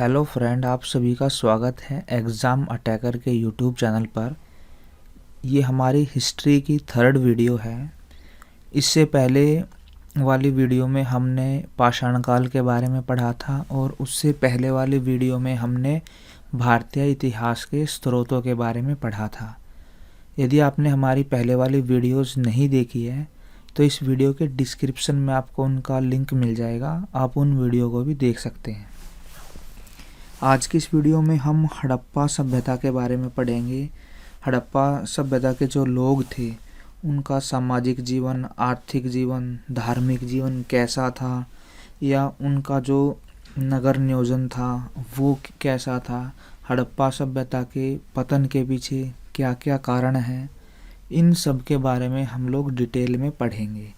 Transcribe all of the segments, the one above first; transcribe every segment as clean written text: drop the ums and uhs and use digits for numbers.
Hello friend, आप सभी का स्वागत है एग्ज़ाम अटैकर के यूट्यूब चैनल पर। ये हमारी हिस्ट्री की थर्ड वीडियो है। इससे पहले वाली वीडियो में हमने पाषाण काल के बारे में पढ़ा था और उससे पहले वाली वीडियो में हमने भारतीय इतिहास के स्रोतों के बारे में पढ़ा था। यदि आपने हमारी पहले वाली वीडियोज़ नहीं देखी है तो इस वीडियो के डिस्क्रिप्शन में आपको उनका लिंक मिल जाएगा, आप उन वीडियो को भी देख सकते हैं। आज की इस वीडियो में हम हड़प्पा सभ्यता के बारे में पढ़ेंगे। हड़प्पा सभ्यता के जो लोग थे उनका सामाजिक जीवन, आर्थिक जीवन, धार्मिक जीवन कैसा था, या उनका जो नगर नियोजन था वो कैसा था, हड़प्पा सभ्यता के पतन के पीछे क्या क्या कारण हैं, इन सब के बारे में हम लोग डिटेल में पढ़ेंगे।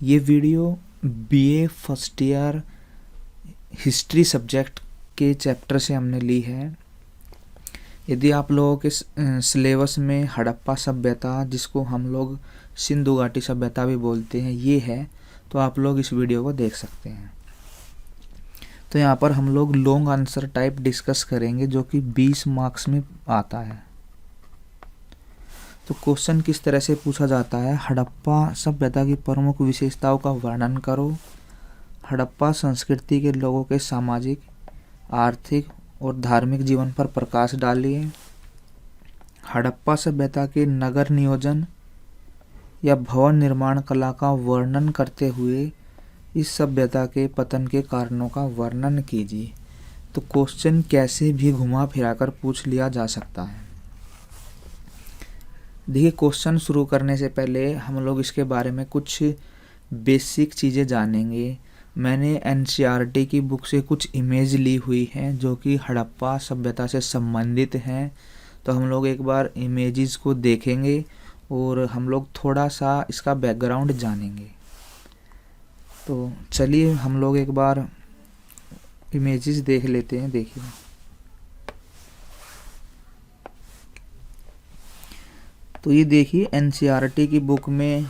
ये video BA first year history subject के चैप्टर से हमने ली है। यदि आप लोगों के सिलेबस में हड़प्पा सभ्यता, जिसको हम लोग सिंधु घाटी सभ्यता भी बोलते हैं, ये है तो आप लोग इस वीडियो को देख सकते हैं। तो यहाँ पर हम लोग लॉन्ग आंसर टाइप डिस्कस करेंगे जो कि 20 मार्क्स में आता है। तो क्वेश्चन किस तरह से पूछा जाता है, हड़प्पा सभ्यता की प्रमुख विशेषताओं का वर्णन करो। हड़प्पा संस्कृति के लोगों के सामाजिक, आर्थिक और धार्मिक जीवन पर प्रकाश डालिए। हड़प्पा सभ्यता के नगर नियोजन या भवन निर्माण कला का वर्णन करते हुए इस सभ्यता के पतन के कारणों का वर्णन कीजिए। तो क्वेश्चन कैसे भी घुमा फिरा कर पूछ लिया जा सकता है। देखिए, क्वेश्चन शुरू करने से पहले हम लोग इसके बारे में कुछ बेसिक चीज़ें जानेंगे। मैंने एनसीईआरटी की बुक से कुछ इमेज ली हुई हैं जो कि हड़प्पा सभ्यता से संबंधित हैं। तो हम लोग एक बार इमेजेस को देखेंगे और हम लोग थोड़ा सा इसका बैकग्राउंड जानेंगे। तो चलिए हम लोग एक बार इमेजेस देख लेते हैं। देखिए, तो ये देखिए एनसीईआरटी की बुक में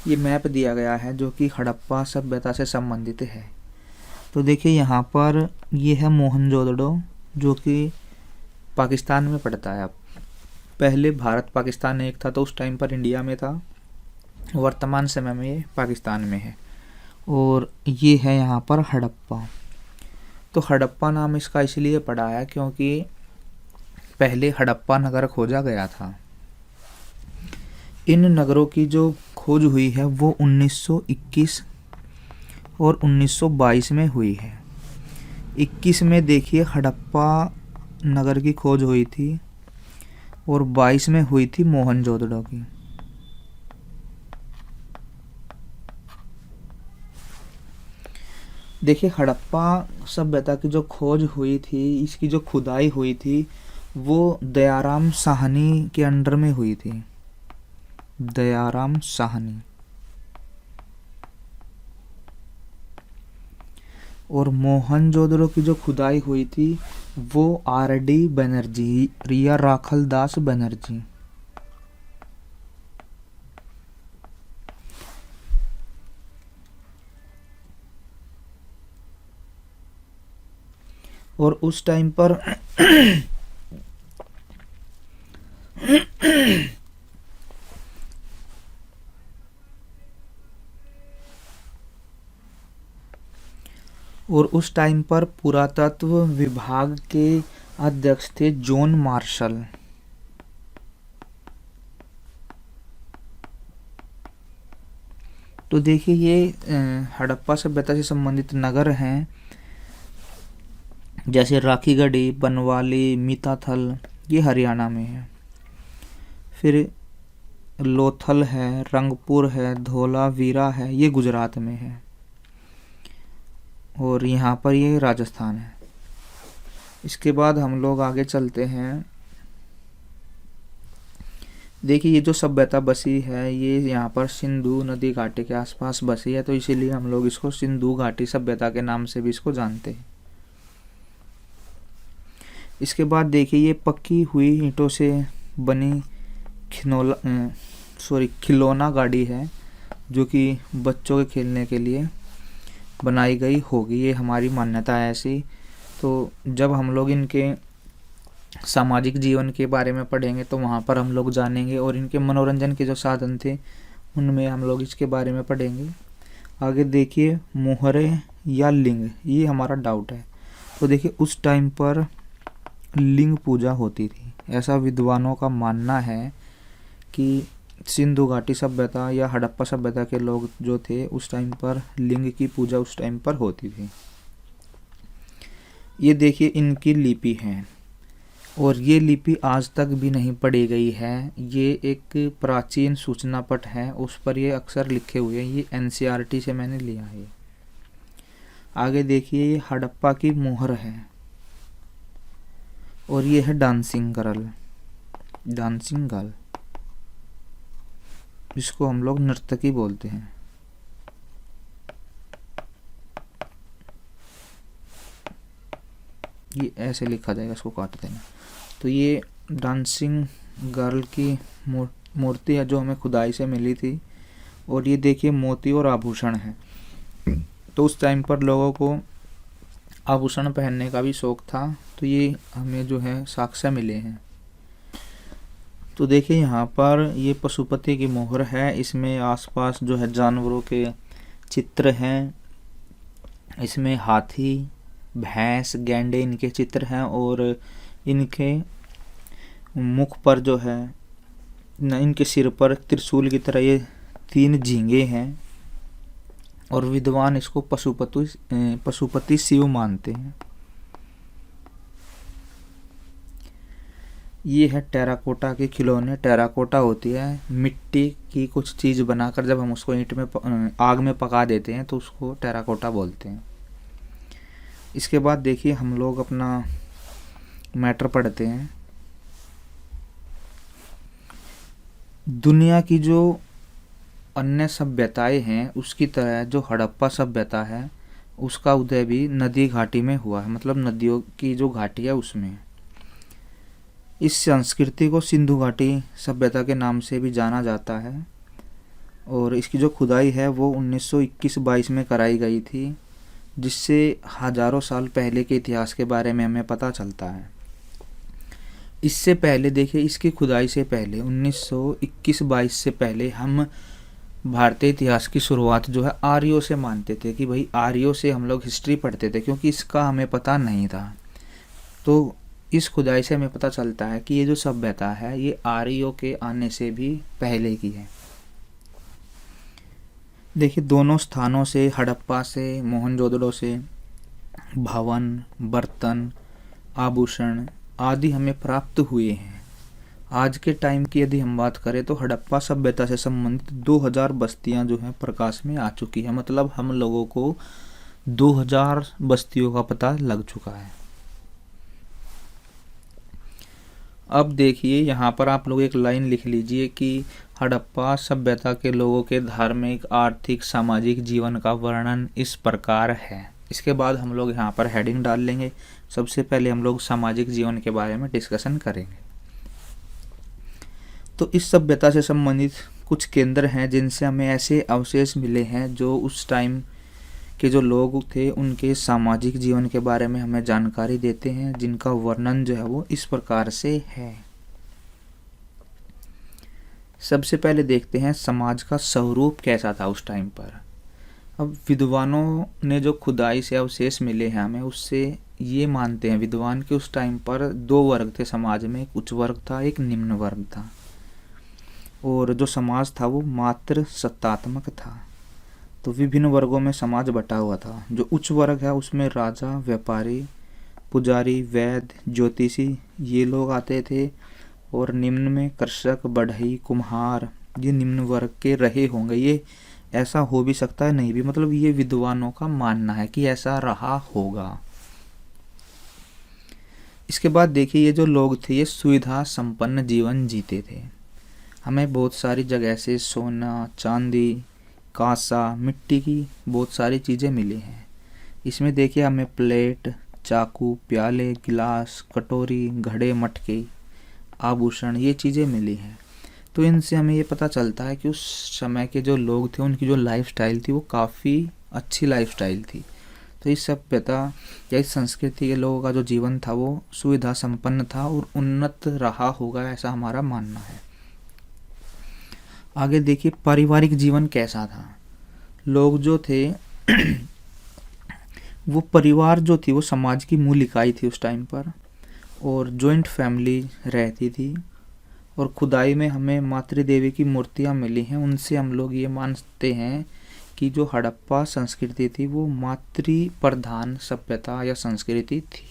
ये मैप दिया गया है जो कि हड़प्पा सभ्यता से संबंधित है। तो देखिए यहाँ पर ये है मोहनजोदड़ो, जो कि पाकिस्तान में पड़ता है। अब पहले भारत पाकिस्तान एक था, तो उस टाइम पर इंडिया में था, वर्तमान समय में ये पाकिस्तान में है। और ये है यहाँ पर हड़प्पा। तो हड़प्पा नाम इसका इसलिए पड़ा है क्योंकि पहले हड़प्पा नगर खोजा गया था। इन नगरों की जो खोज हुई है वो 1921 और 1922 में हुई है। 21 में देखिए हड़प्पा नगर की खोज हुई थी और 22 में हुई थी मोहनजोदड़ो की। देखिए, हड़प्पा सभ्यता की जो खोज हुई थी, इसकी जो खुदाई हुई थी वो दयाराम साहनी के अंडर में हुई थी। दयाराम साहनी। और मोहनजोदड़ो की जो खुदाई हुई थी वो आर.डी. बनर्जी या राखलदास बनर्जी। और उस टाइम पर पुरातत्व विभाग के अध्यक्ष थे जॉन मार्शल। तो देखिए ये हड़प्पा सभ्यता से संबंधित नगर हैं, जैसे राखीगढ़ी, बनवाली, मीताथल, ये हरियाणा में है। फिर लोथल है, रंगपुर है, धोलावीरा है, ये गुजरात में है। और यहाँ पर ये राजस्थान है। इसके बाद हम लोग आगे चलते हैं। देखिए, ये जो सभ्यता बसी है ये यहाँ पर सिंधु नदी घाटी के आसपास बसी है, तो इसीलिए हम लोग इसको सिंधु घाटी सभ्यता के नाम से भी इसको जानते हैं। इसके बाद देखिए ये पक्की हुई ईंटों से बनी खिलौना गाड़ी है जो कि बच्चों के खेलने के लिए बनाई गई होगी, ये हमारी मान्यता है ऐसी। तो जब हम लोग इनके सामाजिक जीवन के बारे में पढ़ेंगे तो वहाँ पर हम लोग जानेंगे, और इनके मनोरंजन के जो साधन थे उनमें हम लोग इसके बारे में पढ़ेंगे। आगे देखिए, मोहरे या लिंग, ये हमारा डाउट है। तो देखिए उस टाइम पर लिंग पूजा होती थी। ऐसा विद्वानों का मानना है कि सिंधु घाटी सभ्यता या हड़प्पा सभ्यता के लोग जो थे उस टाइम पर लिंग की पूजा उस टाइम पर होती थी। ये देखिए इनकी लिपि है, और ये लिपि आज तक भी नहीं पढ़ी गई है। ये एक प्राचीन सूचना पट है, उस पर ये अक्षर लिखे हुए हैं। ये एनसीईआरटी से मैंने लिया है। आगे देखिए, ये हड़प्पा की मोहर है, और ये है डांसिंग गर्ल, डांसिंग गर्ल, जिसको हम लोग नर्तकी बोलते हैं। ये ऐसे लिखा जाएगा, इसको काट देना। तो ये डांसिंग गर्ल की मूर्ति है जो हमें खुदाई से मिली थी, और ये देखिए मोती और आभूषण है। तो उस टाइम पर लोगों को आभूषण पहनने का भी शौक था, तो ये हमें जो है साक्ष्य मिले हैं। तो देखिए यहाँ पर ये पशुपति की मोहर है, इसमें आसपास जो है जानवरों के चित्र हैं। इसमें हाथी, भैंस, गैंडे इनके चित्र हैं, और इनके मुख पर जो है इनके सिर पर त्रिशूल की तरह ये 3 झींगे हैं, और विद्वान इसको पशुपति शिव मानते हैं। ये है टेराकोटा के खिलौने। टेराकोटा होती है मिट्टी की कुछ चीज़ बनाकर, जब हम उसको ईंट में आग में पका देते हैं तो उसको टेराकोटा बोलते हैं। इसके बाद देखिए हम लोग अपना मैटर पढ़ते हैं। दुनिया की जो अन्य सभ्यताएं हैं उसकी तरह जो हड़प्पा सभ्यता है उसका उदय भी नदी घाटी में हुआ है, मतलब नदियों की जो घाटी है उसमें। इस संस्कृति को सिंधु घाटी सभ्यता के नाम से भी जाना जाता है, और इसकी जो खुदाई है वो 1921-22 में कराई गई थी, जिससे हजारों साल पहले के इतिहास के बारे में हमें पता चलता है। इससे पहले देखिए, इसकी खुदाई से पहले 1921-22 से पहले हम भारतीय इतिहास की शुरुआत जो है आर्यों से मानते थे कि भाई आर्यों से हम लोग हिस्ट्री पढ़ते थे, क्योंकि इसका हमें पता नहीं था। तो इस खुदाई से हमें पता चलता है कि ये जो सभ्यता है ये आर्यों के आने से भी पहले की है। देखिए दोनों स्थानों से, हड़प्पा से, मोहनजोदड़ो से भवन, बर्तन, आभूषण आदि हमें प्राप्त हुए हैं। आज के टाइम की यदि हम बात करें तो हड़प्पा सभ्यता से संबंधित 2000 बस्तियां जो हैं प्रकाश में आ चुकी है, मतलब हम लोगों को 2000 बस्तियों का पता लग चुका है। अब देखिए यहाँ पर आप लोग एक लाइन लिख लीजिए कि हड़प्पा सभ्यता के लोगों के धार्मिक, आर्थिक, सामाजिक जीवन का वर्णन इस प्रकार है। इसके बाद हम लोग यहाँ पर हेडिंग डाल लेंगे। सबसे पहले हम लोग सामाजिक जीवन के बारे में डिस्कशन करेंगे। तो इस सभ्यता से संबंधित कुछ केंद्र हैं जिनसे हमें ऐसे अवशेष मिले हैं जो उस टाइम के जो लोग थे उनके सामाजिक जीवन के बारे में हमें जानकारी देते हैं, जिनका वर्णन जो है वो इस प्रकार से है। सबसे पहले देखते हैं समाज का स्वरूप कैसा था उस टाइम पर। अब विद्वानों ने जो खुदाई से अवशेष मिले हैं हमें, उससे ये मानते हैं विद्वान कि उस टाइम पर 2 वर्ग थे समाज में, एक उच्च वर्ग था, एक निम्न वर्ग था, और जो समाज था वो मात्र सत्तात्मक था। तो विभिन्न वर्गों में समाज बटा हुआ था। जो उच्च वर्ग है उसमें राजा, व्यापारी, पुजारी, वैद्य, ज्योतिषी ये लोग आते थे, और निम्न में कृषक, बढ़ई, कुम्हार ये निम्न वर्ग के रहे होंगे। ये ऐसा हो भी सकता है, नहीं भी, मतलब ये विद्वानों का मानना है कि ऐसा रहा होगा। इसके बाद देखिए ये जो लोग थे ये सुविधा संपन्न जीवन जीते थे। हमें बहुत सारी जगह से सोना, चांदी, कांसा, मिट्टी की बहुत सारी चीज़ें मिली हैं। इसमें देखिए हमें प्लेट, चाकू, प्याले, गिलास, कटोरी, घड़े, मटके, आभूषण ये चीज़ें मिली हैं। तो इनसे हमें ये पता चलता है कि उस समय के जो लोग थे उनकी जो लाइफस्टाइल थी वो काफ़ी अच्छी लाइफस्टाइल थी। तो इस सभ्यता या इस संस्कृति के लोगों का जो जीवन था वो सुविधा संपन्न था और उन्नत रहा होगा, ऐसा हमारा मानना है। आगे देखिए पारिवारिक जीवन कैसा था। लोग जो थे वो परिवार जो थी वो समाज की मूल इकाई थी उस टाइम पर, और जॉइंट फैमिली रहती थी। और खुदाई में हमें मातृ देवी की मूर्तियाँ मिली हैं, उनसे हम लोग ये मानते हैं कि जो हड़प्पा संस्कृति थी वो मातृ प्रधान सभ्यता या संस्कृति थी।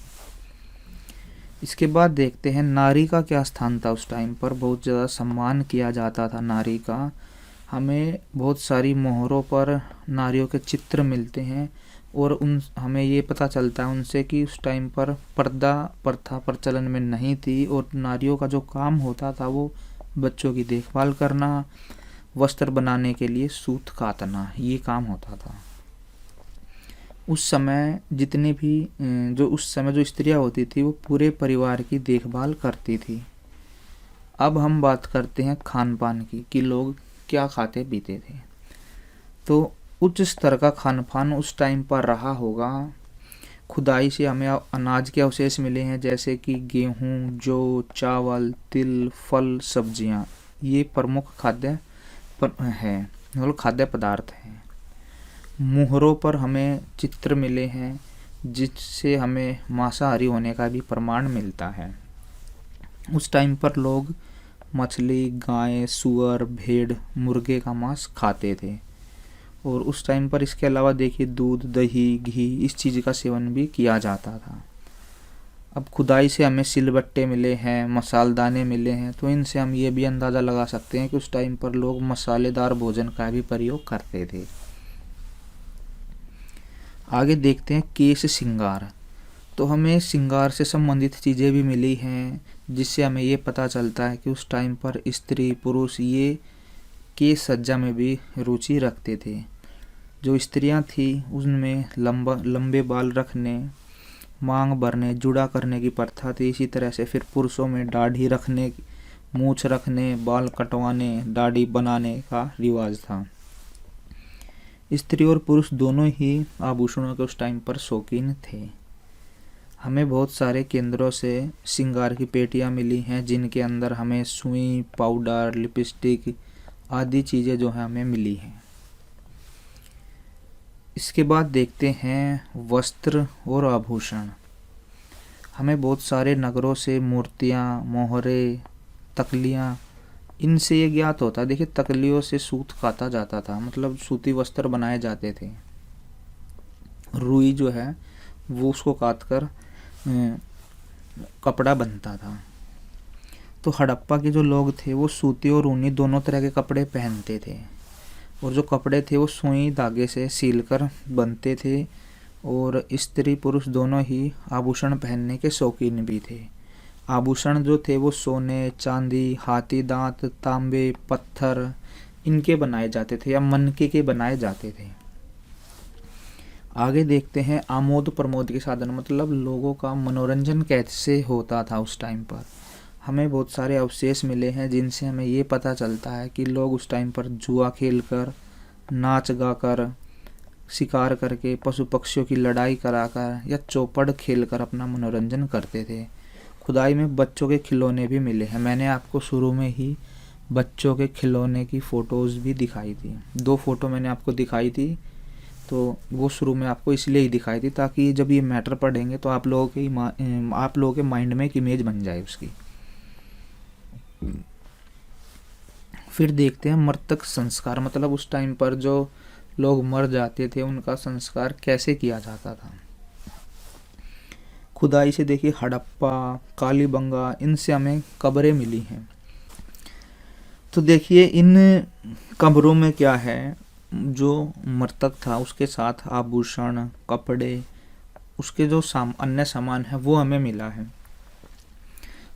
इसके बाद देखते हैं नारी का क्या स्थान था उस टाइम पर। बहुत ज़्यादा सम्मान किया जाता था नारी का। हमें बहुत सारी मोहरों पर नारियों के चित्र मिलते हैं और हमें ये पता चलता है उनसे कि उस टाइम पर पर्दा प्रथा प्रचलन में नहीं थी और नारियों का जो काम होता था वो बच्चों की देखभाल करना, वस्त्र बनाने के लिए सूत काटना, ये काम होता था। उस समय उस समय जो स्त्रियां होती थी वो पूरे परिवार की देखभाल करती थी। अब हम बात करते हैं खान पान की कि लोग क्या खाते पीते थे। तो उच्च स्तर का खान पान उस टाइम पर रहा होगा। खुदाई से हमें अनाज के अवशेष मिले हैं जैसे कि गेहूँ, जौ, चावल, तिल, फल, सब्जियाँ, ये प्रमुख खाद्य पदार्थ हैं। मुहरों पर हमें चित्र मिले हैं जिससे हमें मांसाहारी होने का भी प्रमाण मिलता है। उस टाइम पर लोग मछली, गाय, सुअर, भेड़, मुर्गे का मांस खाते थे। और उस टाइम पर इसके अलावा देखिए दूध, दही, घी, इस चीज़ का सेवन भी किया जाता था। अब खुदाई से हमें सिलबट्टे मिले हैं, मसालदाने मिले हैं, तो इनसे हम ये भी अंदाज़ा लगा सकते हैं कि उस टाइम पर लोग मसालेदार भोजन का भी प्रयोग करते थे। आगे देखते हैं केश श्रृंगार। तो हमें श्रृंगार से संबंधित चीज़ें भी मिली हैं जिससे हमें ये पता चलता है कि उस टाइम पर स्त्री पुरुष ये केश सज्जा में भी रुचि रखते थे। जो स्त्रियां थी उनमें लंबे बाल रखने, मांग भरने, जुड़ा करने की प्रथा थी। इसी तरह से फिर पुरुषों में दाढ़ी रखने, मूछ रखने, बाल कटवाने, दाढ़ी बनाने का रिवाज था। स्त्री और पुरुष दोनों ही आभूषणों के उस टाइम पर शौकीन थे। हमें बहुत सारे केंद्रों से श्रृंगार की पेटियां मिली हैं जिनके अंदर हमें सुई, पाउडर, लिपस्टिक आदि चीज़ें जो हैं हमें मिली हैं। इसके बाद देखते हैं वस्त्र और आभूषण। हमें बहुत सारे नगरों से मूर्तियाँ, मोहरे, तकलियाँ, इनसे ये ज्ञात होता है। देखिए तकलियों से सूत काता जाता था, मतलब सूती वस्त्र बनाए जाते थे। रुई जो है वो उसको काट कर कपड़ा बनता था। तो हड़प्पा के जो लोग थे वो सूती और ऊनी दोनों तरह के कपड़े पहनते थे और जो कपड़े थे वो सुई धागे से सीलकर बनते थे। और स्त्री पुरुष दोनों ही आभूषण पहनने के शौकीन भी थे। आभूषण जो थे वो सोने, चांदी, हाथी दांत, तांबे, पत्थर इनके बनाए जाते थे या मनके के बनाए जाते थे। आगे देखते हैं आमोद प्रमोद के साधन, मतलब लोगों का मनोरंजन कैसे होता था उस टाइम पर। हमें बहुत सारे अवशेष मिले हैं जिनसे हमें ये पता चलता है कि लोग उस टाइम पर जुआ खेलकर, नाच गाकर, शिकार करके, पशु पक्षियों की लड़ाई कराकर या चौपड़ खेलकर अपना मनोरंजन करते थे। खुदाई में बच्चों के खिलौने भी मिले हैं। मैंने आपको शुरू में ही बच्चों के खिलौने की फ़ोटोज़ भी दिखाई थी। 2 फ़ोटो मैंने आपको दिखाई थी, तो वो शुरू में आपको इसलिए ही दिखाई थी ताकि जब ये मैटर पढ़ेंगे तो आप लोगों के माइंड में एक इमेज बन जाए उसकी। फिर देखते हैं मृतक संस्कार, मतलब उस टाइम पर जो लोग मर जाते थे उनका संस्कार कैसे किया जाता था। खुदाई से देखिए हड़प्पा, कालीबंगा, इनसे हमें कब्रें मिली हैं। तो देखिए इन कब्रों में क्या है, जो मृतक था उसके साथ आभूषण, कपड़े, उसके जो अन्य सामान है वो हमें मिला है।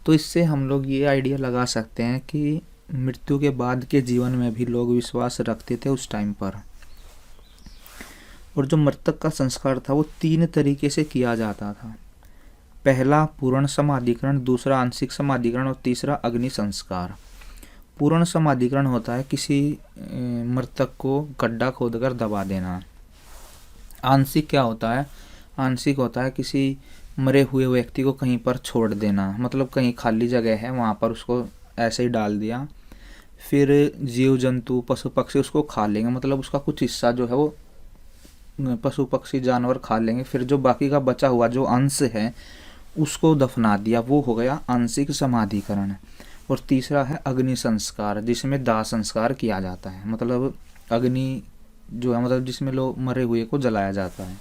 तो इससे हम लोग ये आइडिया लगा सकते हैं कि मृत्यु के बाद के जीवन में भी लोग विश्वास रखते थे उस टाइम पर। और जो मृतक का संस्कार था वो 3 तरीके से किया जाता था। पहला पूर्ण समाधिकरण, दूसरा आंशिक समाधिकरण और तीसरा अग्नि संस्कार। पूर्ण समाधिकरण होता है किसी मृतक को गड्ढा खोदकर दबा देना। आंशिक क्या होता है, आंशिक होता है किसी मरे हुए व्यक्ति को कहीं पर छोड़ देना, मतलब कहीं खाली जगह है वहाँ पर उसको ऐसे ही डाल दिया, फिर जीव जंतु पशु पक्षी उसको खा लेंगे, मतलब उसका कुछ हिस्सा जो है वो पशु पक्षी जानवर खा लेंगे, फिर जो बाकी का बचा हुआ जो अंश है उसको दफना दिया, वो हो गया आंशिक समाधिकरण। और तीसरा है अग्नि संस्कार, जिसमें दाह संस्कार किया जाता है, मतलब अग्नि जो है मतलब जिसमें लोग मरे हुए को जलाया जाता है।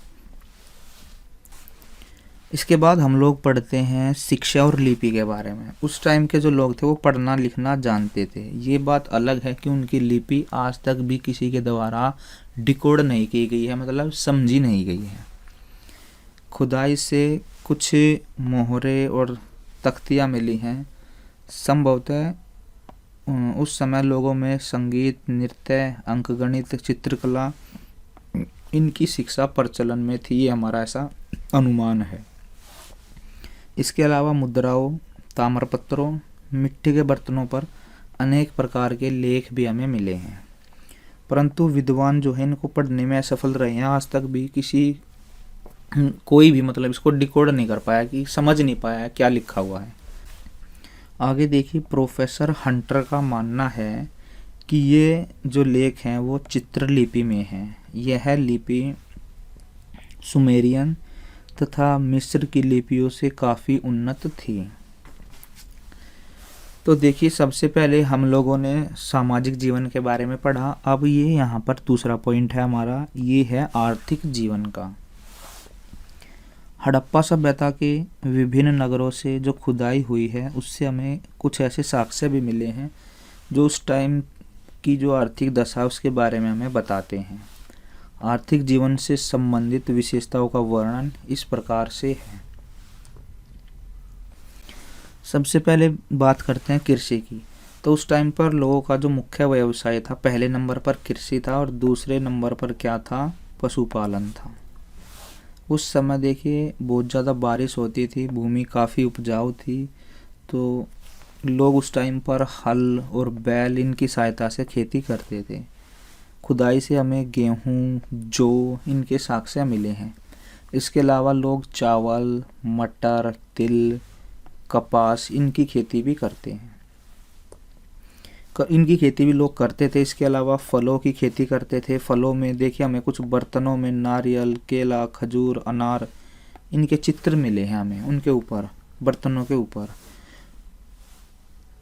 इसके बाद हम लोग पढ़ते हैं शिक्षा और लिपि के बारे में। उस टाइम के जो लोग थे वो पढ़ना लिखना जानते थे। ये बात अलग है कि उनकी लिपि आज तक भी किसी के द्वारा डिकोड नहीं की गई है, मतलब समझी नहीं गई है। खुदाई से कुछ मोहरे और तख्तियाँ मिली हैं। संभवतः उस समय लोगों में संगीत, नृत्य, अंकगणित, चित्रकला इनकी शिक्षा प्रचलन में थी, ये हमारा ऐसा अनुमान है। इसके अलावा मुद्राओं, ताम्रपत्रों, मिट्टी के बर्तनों पर अनेक प्रकार के लेख भी हमें मिले हैं, परंतु विद्वान जो है इनको पढ़ने में असफल रहे हैं। आज तक भी कोई भी मतलब इसको डिकोड नहीं कर पाया, कि समझ नहीं पाया क्या लिखा हुआ है। आगे देखिए, प्रोफेसर हंटर का मानना है कि ये जो लेख हैं वो चित्रलिपि में हैं। यह लिपि सुमेरियन तथा मिस्र की लिपियों से काफ़ी उन्नत थी। तो देखिए, सबसे पहले हम लोगों ने सामाजिक जीवन के बारे में पढ़ा। अब ये यहाँ पर दूसरा पॉइंट है हमारा, ये है आर्थिक जीवन का। हड़प्पा सभ्यता के विभिन्न नगरों से जो खुदाई हुई है उससे हमें कुछ ऐसे साक्ष्य भी मिले हैं जो उस टाइम की जो आर्थिक दशा उसके बारे में हमें बताते हैं। आर्थिक जीवन से संबंधित विशेषताओं का वर्णन इस प्रकार से है। सबसे पहले बात करते हैं कृषि की। तो उस टाइम पर लोगों का जो मुख्य व्यवसाय था, पहले नंबर पर कृषि था और दूसरे नंबर पर क्या था, पशुपालन था। उस समय देखिए बहुत ज़्यादा बारिश होती थी, भूमि काफ़ी उपजाऊ थी, तो लोग उस टाइम पर हल और बैल इनकी सहायता से खेती करते थे। खुदाई से हमें गेहूँ, जौ इनके साक्ष्य मिले हैं। इसके अलावा लोग चावल, मटर, तिल, कपास इनकी खेती भी करते हैं। इनकी खेती भी लोग करते थे। इसके अलावा फलों की खेती करते थे। फलों में देखिए हमें कुछ बर्तनों में नारियल, केला, खजूर, अनार इनके चित्र मिले हैं हमें, उनके ऊपर, बर्तनों के ऊपर।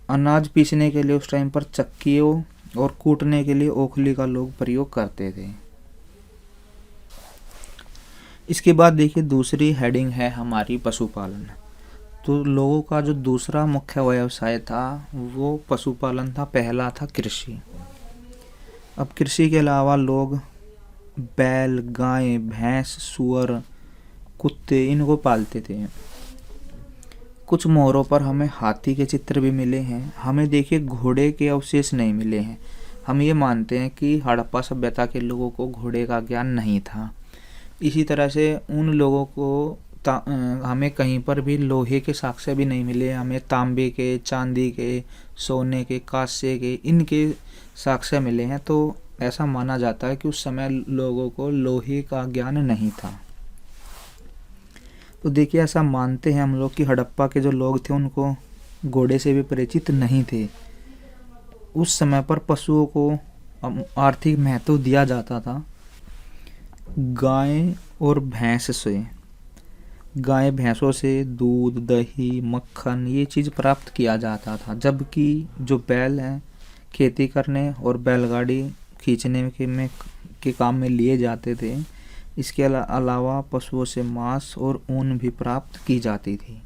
अनाज पीसने के लिए उस टाइम पर चक्कियों और कूटने के लिए ओखली का लोग प्रयोग करते थे। इसके बाद देखिए दूसरी हेडिंग है हमारी पशुपालन। तो लोगों का जो दूसरा मुख्य व्यवसाय था वो पशुपालन था, पहला था कृषि। अब कृषि के अलावा लोग बैल, गाय, भैंस, सूअर, कुत्ते इनको पालते थे। कुछ मोहरों पर हमें हाथी के चित्र भी मिले हैं। हमें देखिए घोड़े के अवशेष नहीं मिले हैं। हम ये मानते हैं कि हड़प्पा सभ्यता के लोगों को घोड़े का ज्ञान नहीं था। इसी तरह से उन लोगों को हमें कहीं पर भी लोहे के साक्ष्य भी नहीं मिले। हमें तांबे के, चांदी के, सोने के, कांसे के इनके साक्ष्य मिले हैं। तो ऐसा माना जाता है कि उस समय लोगों को लोहे का ज्ञान नहीं था। तो देखिए ऐसा मानते हैं हम लोग कि हड़प्पा के जो लोग थे उनको घोड़े से भी परिचित नहीं थे। उस समय पर पशुओं को आर्थिक महत्व दिया जाता था। गाय और भैंस से, गाय भैंसों से दूध, दही, मक्खन ये चीज़ प्राप्त किया जाता था। जबकि जो बैल हैं खेती करने और बैलगाड़ी खींचने के काम में लिए जाते थे। इसके अलावा पशुओं से मांस और ऊन भी प्राप्त की जाती थी।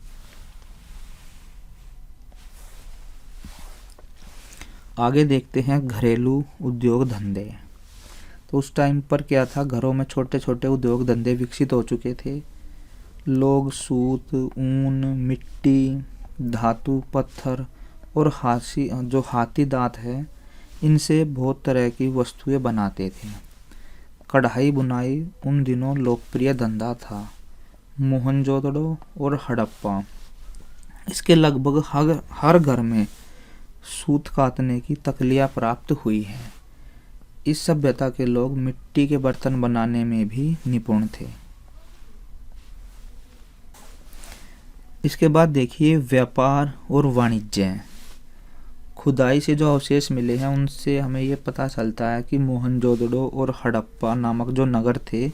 आगे देखते हैं घरेलू उद्योग धंधे। तो उस टाइम पर क्या था, घरों में छोटे छोटे उद्योग धंधे विकसित हो चुके थे। लोग सूत, ऊन, मिट्टी, धातु, पत्थर और हाथी दांत है इनसे बहुत तरह की वस्तुएं बनाते थे। कढ़ाई बुनाई उन दिनों लोकप्रिय धंधा था। मोहनजोदड़ो और हड़प्पा, इसके लगभग हर घर में सूत कातने की तकलियाँ प्राप्त हुई है। इस सभ्यता के लोग मिट्टी के बर्तन बनाने में भी निपुण थे। इसके बाद देखिए व्यापार और वाणिज्य। खुदाई से जो अवशेष मिले हैं उनसे हमें ये पता चलता है कि मोहनजोदड़ो और हड़प्पा नामक जो नगर थे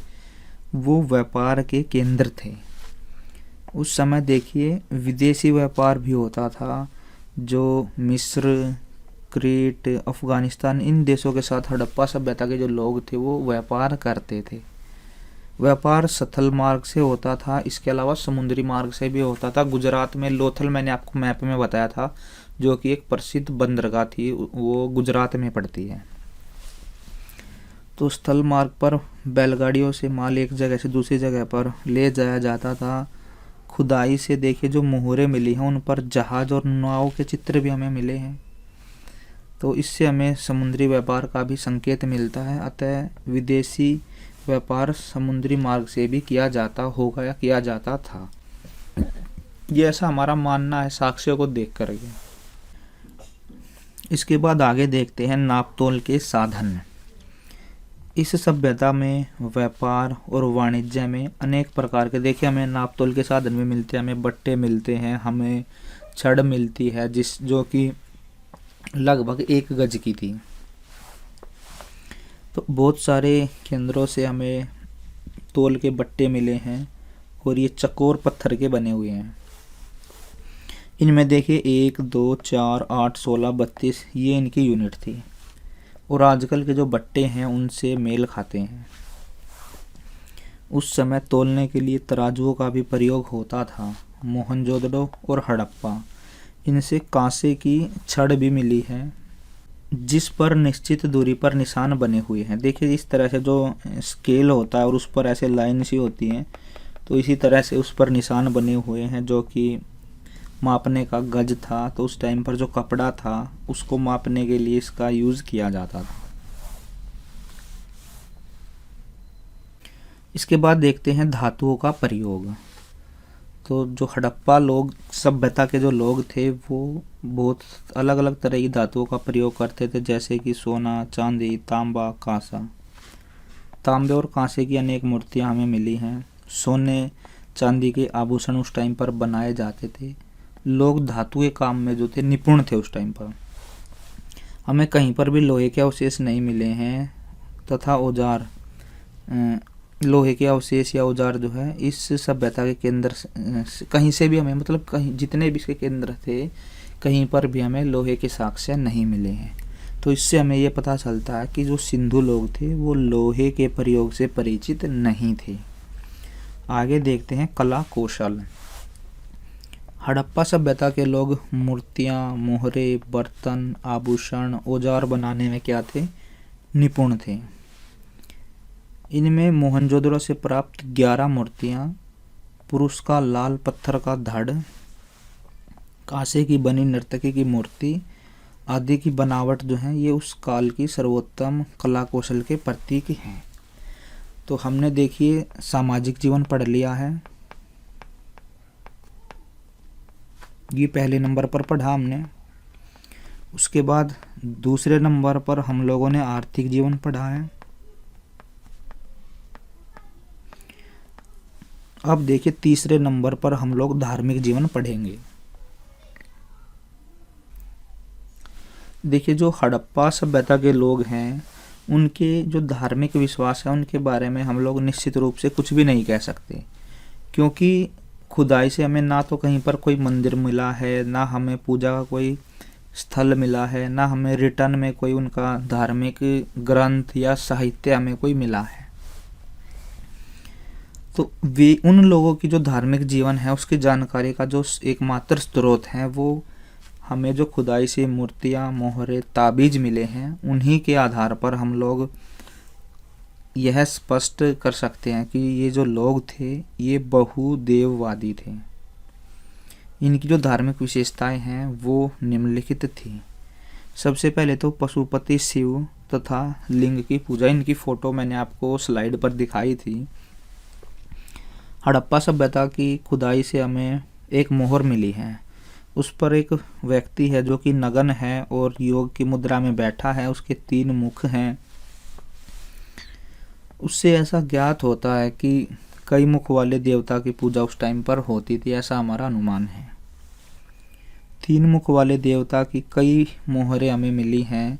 वो व्यापार के केंद्र थे। उस समय देखिए विदेशी व्यापार भी होता था, जो मिस्र, क्रीट, अफगानिस्तान इन देशों के साथ हड़प्पा सभ्यता के जो लोग थे वो व्यापार करते थे। व्यापार स्थल मार्ग से होता था, इसके अलावा समुद्री मार्ग से भी होता था। गुजरात में लोथल मैंने आपको मैप में बताया था, जो कि एक प्रसिद्ध बंदरगाह थी, वो गुजरात में पड़ती है। तो स्थल मार्ग पर बैलगाड़ियों से माल एक जगह से दूसरी जगह पर ले जाया जाता था। खुदाई से देखिए जो मोहरें मिली हैं उन पर जहाज और नाव के चित्र भी हमें मिले हैं, तो इससे हमें समुद्री व्यापार का भी संकेत मिलता है। अतः विदेशी व्यापार समुद्री मार्ग से भी किया जाता होगा या किया जाता था, ये ऐसा हमारा मानना है साक्ष्यों को देख कर के। इसके बाद आगे देखते हैं नापतोल के साधन। इस सभ्यता में व्यापार और वाणिज्य में अनेक प्रकार के देखिए हमें नापतोल के साधन भी मिलते हैं। हमें बट्टे मिलते हैं, हमें छड़ मिलती है जो कि लगभग 1 गज की थी। तो बहुत सारे केंद्रों से हमें तोल के बट्टे मिले हैं और ये चकोर पत्थर के बने हुए हैं। इनमें देखिए 1, 2, 4, 8, 16, 32 ये इनकी यूनिट थी, और आजकल के जो बट्टे हैं उनसे मेल खाते हैं। उस समय तोलने के लिए तराजुओं का भी प्रयोग होता था। मोहनजोदड़ो और हड़प्पा, इनसे कांसे की छड़ भी मिली है जिस पर निश्चित दूरी पर निशान बने हुए हैं। देखिए इस तरह से जो स्केल होता है और उस पर ऐसे लाइन सी होती हैं, तो इसी तरह से उस पर निशान बने हुए हैं, जो कि मापने का गज था। तो उस टाइम पर जो कपड़ा था उसको मापने के लिए इसका यूज़ किया जाता था। इसके बाद देखते हैं धातुओं का प्रयोग। तो जो हड़प्पा लोग सभ्यता के जो लोग थे वो बहुत अलग अलग तरह की धातुओं का प्रयोग करते थे, जैसे कि सोना, चांदी, तांबा, कांसा। तांबे और कांसे की अनेक मूर्तियां हमें मिली हैं। सोने चांदी के आभूषण उस टाइम पर बनाए जाते थे। लोग धातु के काम में जो थे निपुण थे उस टाइम पर। हमें कहीं पर भी लोहे के अवशेष नहीं मिले हैं, तथा औजार लोहे के अवशेष या औजार जो है इस सभ्यता के केंद्र कहीं से भी हमें, मतलब कहीं जितने भी इसके केंद्र थे कहीं पर भी हमें लोहे के साक्ष्य नहीं मिले हैं। तो इससे हमें ये पता चलता है कि जो सिंधु लोग थे वो लोहे के प्रयोग से परिचित नहीं थे। आगे देखते हैं कला कौशल। हड़प्पा सभ्यता के लोग मूर्तियाँ, मोहरे, बर्तन, आभूषण, औजार बनाने में क्या थे, निपुण थे। इनमें मोहनजोदड़ो से प्राप्त 11 मूर्तियाँ, पुरुष का लाल पत्थर का धड़, कांसे की बनी नर्तकी की मूर्ति आदि की बनावट जो है ये उस काल की सर्वोत्तम कला कौशल के प्रतीक हैं। तो हमने देखिए सामाजिक जीवन पढ़ लिया है, ये पहले नंबर पर पढ़ा हमने। उसके बाद दूसरे नंबर पर हम लोगों ने आर्थिक जीवन पढ़ा है। अब देखिए तीसरे नंबर पर हम लोग धार्मिक जीवन पढ़ेंगे। देखिए जो हड़प्पा सभ्यता के लोग हैं उनके जो धार्मिक विश्वास है उनके बारे में हम लोग निश्चित रूप से कुछ भी नहीं कह सकते, क्योंकि खुदाई से हमें ना तो कहीं पर कोई मंदिर मिला है, ना हमें पूजा का कोई स्थल मिला है, ना हमें रिटर्न में कोई उनका धार्मिक ग्रंथ या साहित्य हमें कोई मिला है। तो वे उन लोगों की जो धार्मिक जीवन है उसकी जानकारी का जो एकमात्र स्रोत है वो हमें जो खुदाई से मूर्तियाँ, मोहरे, ताबीज मिले हैं उन्हीं के आधार पर हम लोग यह स्पष्ट कर सकते हैं कि ये जो लोग थे ये बहुदेववादी थे। इनकी जो धार्मिक विशेषताएं हैं वो निम्नलिखित थी। सबसे पहले तो पशुपति शिव तथा लिंग की पूजा, इनकी फोटो मैंने आपको स्लाइड पर दिखाई थी। हड़प्पा सभ्यता की खुदाई से हमें एक मोहर मिली है, उस पर एक व्यक्ति है जो कि नग्न है और योग की मुद्रा में बैठा है, उसके 3 मुख हैं। उससे ऐसा ज्ञात होता है कि कई मुख वाले देवता की पूजा उस टाइम पर होती थी, ऐसा हमारा अनुमान है। 3 मुख वाले देवता की कई मोहरें हमें मिली हैं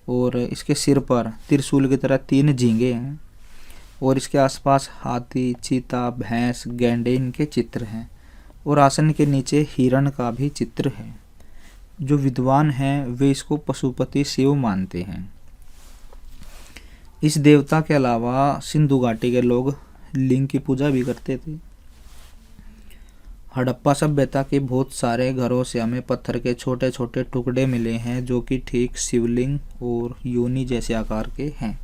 और इसके सिर पर त्रिशूल की तरह 3 झींगे हैं और इसके आसपास हाथी, चीता, भैंस, गैंडे इनके चित्र हैं और आसन के नीचे हिरण का भी चित्र है। जो विद्वान हैं वे इसको पशुपति शिव मानते हैं। इस देवता के अलावा सिंधु घाटी के लोग लिंग की पूजा भी करते थे। हड़प्पा सभ्यता के बहुत सारे घरों से हमें पत्थर के छोटे छोटे टुकड़े मिले हैं जो कि ठीक शिवलिंग और योनि जैसे आकार के हैं।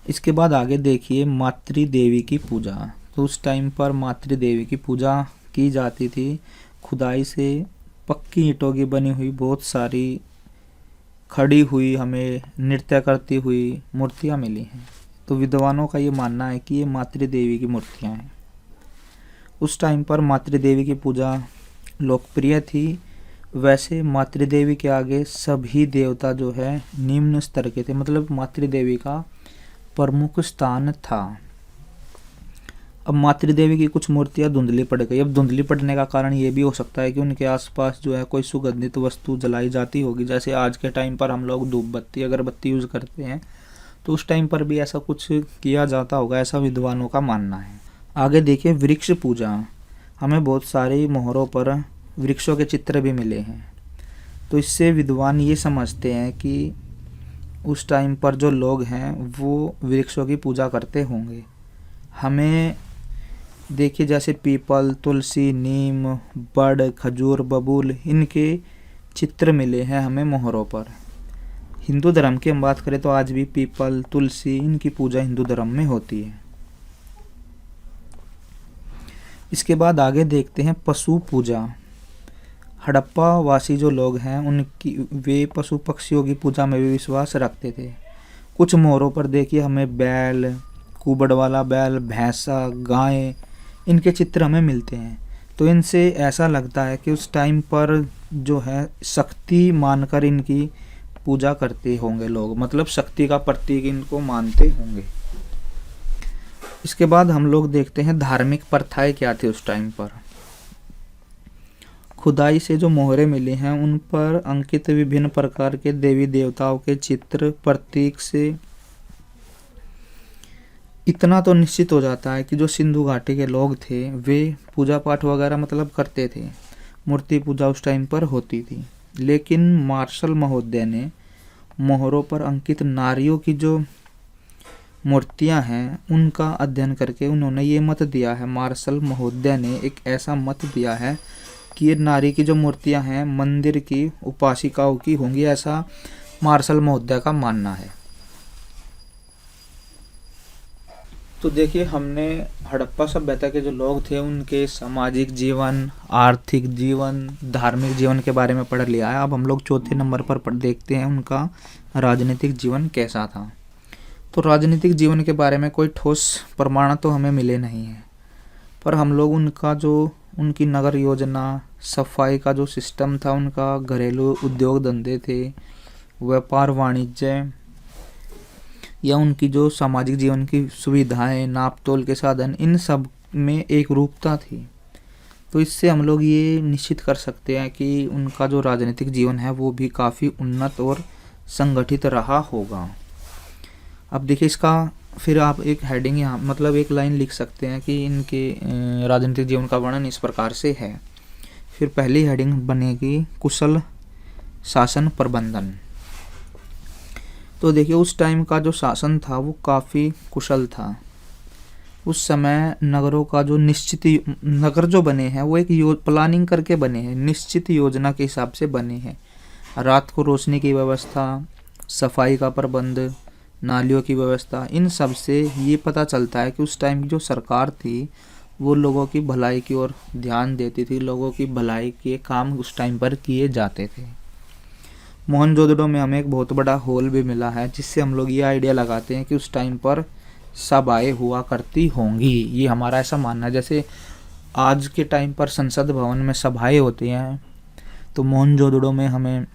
इसके बाद आगे देखिए मातृ देवी की पूजा। तो उस टाइम पर मातृ देवी की पूजा की जाती थी। खुदाई से पक्की ईंटों की बनी हुई बहुत सारी खड़ी हुई हमें नृत्य करती हुई मूर्तियाँ मिली हैं। तो विद्वानों का ये मानना है कि ये मातृ देवी की मूर्तियाँ हैं। उस टाइम पर मातृ देवी की पूजा लोकप्रिय थी। वैसे मातृ देवी के आगे सभी देवता जो है निम्न स्तर के थे, मतलब मातृ देवी का प्रमुख स्थान था। अब मातृ देवी की कुछ मूर्तियाँ धुंधली पड़ गई। अब धुंधली पड़ने का कारण ये भी हो सकता है कि उनके आसपास जो है कोई सुगंधित वस्तु जलाई जाती होगी। जैसे आज के टाइम पर हम लोग धूप बत्ती, अगरबत्ती यूज़ करते हैं, तो उस टाइम पर भी ऐसा कुछ किया जाता होगा, ऐसा विद्वानों का मानना है। आगे देखिए वृक्ष पूजा। हमें बहुत सारी मोहरों पर वृक्षों के चित्र भी मिले हैं। तो इससे विद्वान ये समझते हैं कि उस टाइम पर जो लोग हैं वो वृक्षों की पूजा करते होंगे। हमें देखिए जैसे पीपल, तुलसी, नीम, बड़, खजूर, बबूल इनके चित्र मिले हैं हमें मोहरों पर। हिंदू धर्म की हम बात करें तो आज भी पीपल, तुलसी इनकी पूजा हिंदू धर्म में होती है। इसके बाद आगे देखते हैं पशु पूजा। हड़प्पा वासी जो लोग हैं उनकी वे पशु पक्षियों की पूजा में भी विश्वास रखते थे। कुछ मोहरों पर देखिए हमें बैल, कुबड़ वाला बैल, भैंसा, गाय इनके चित्र हमें मिलते हैं। तो इनसे ऐसा लगता है कि उस टाइम पर जो है शक्ति मानकर इनकी पूजा करते होंगे लोग, मतलब शक्ति का प्रतीक इनको मानते होंगे। इसके बाद हम लोग देखते हैं धार्मिक प्रथाएं क्या थी उस टाइम पर। खुदाई से जो मोहरें मिली हैं उन पर अंकित विभिन्न प्रकार के देवी देवताओं के चित्र प्रतीक से इतना तो निश्चित हो जाता है कि जो सिंधु घाटी के लोग थे वे पूजा पाठ वगैरह मतलब करते थे। मूर्ति पूजा उस टाइम पर होती थी। लेकिन मार्शल महोदय ने मोहरों पर अंकित नारियों की जो मूर्तियां हैं उनका अध्ययन करके उन्होंने ये मत दिया है, मार्शल महोदय ने एक ऐसा मत दिया है कि ये नारी की जो मूर्तियां हैं मंदिर की उपासिकाओं की होंगी, ऐसा मार्शल महोदय का मानना है। तो देखिए हमने हड़प्पा सभ्यता के जो लोग थे उनके सामाजिक जीवन, आर्थिक जीवन, धार्मिक जीवन के बारे में पढ़ लिया है। अब हम लोग चौथे नंबर पर देखते हैं उनका राजनीतिक जीवन कैसा था। तो राजनीतिक जीवन के बारे में कोई ठोस प्रमाण तो हमें मिले नहीं हैं, पर हम लोग उनका जो उनकी नगर योजना, सफाई का जो सिस्टम था, उनका घरेलू उद्योग धंधे थे, व्यापार वाणिज्य या उनकी जो सामाजिक जीवन की सुविधाएं, नाप तोल के साधन, इन सब में एक रूपता थी। तो इससे हम लोग ये निश्चित कर सकते हैं कि उनका जो राजनीतिक जीवन है वो भी काफ़ी उन्नत और संगठित रहा होगा। अब देखिए इसका फिर आप एक हेडिंग यहाँ मतलब एक लाइन लिख सकते हैं कि इनके राजनीतिक जीवन का वर्णन इस प्रकार से है। फिर पहली हेडिंग बनेगी कुशल शासन प्रबंधन। तो देखिए उस टाइम का जो शासन था वो काफ़ी कुशल था। उस समय नगरों का जो निश्चित नगर जो बने हैं वो एक प्लानिंग करके बने हैं, निश्चित योजना के हिसाब से बने हैं। रात को रोशनी की व्यवस्था, सफाई का प्रबंध, नालियों की व्यवस्था, इन सब से ये पता चलता है कि उस टाइम की जो सरकार थी वो लोगों की भलाई की ओर ध्यान देती थी। लोगों की भलाई के काम उस टाइम पर किए जाते थे। मोहनजोदड़ो में हमें एक बहुत बड़ा हॉल भी मिला है जिससे हम लोग ये आइडिया लगाते हैं कि उस टाइम पर सभाएं हुआ करती होंगी। ये हमारा ऐसा मानना है। जैसे आज के टाइम पर संसद भवन में सभाएं होती हैं, तो मोहनजोदड़ो में हमें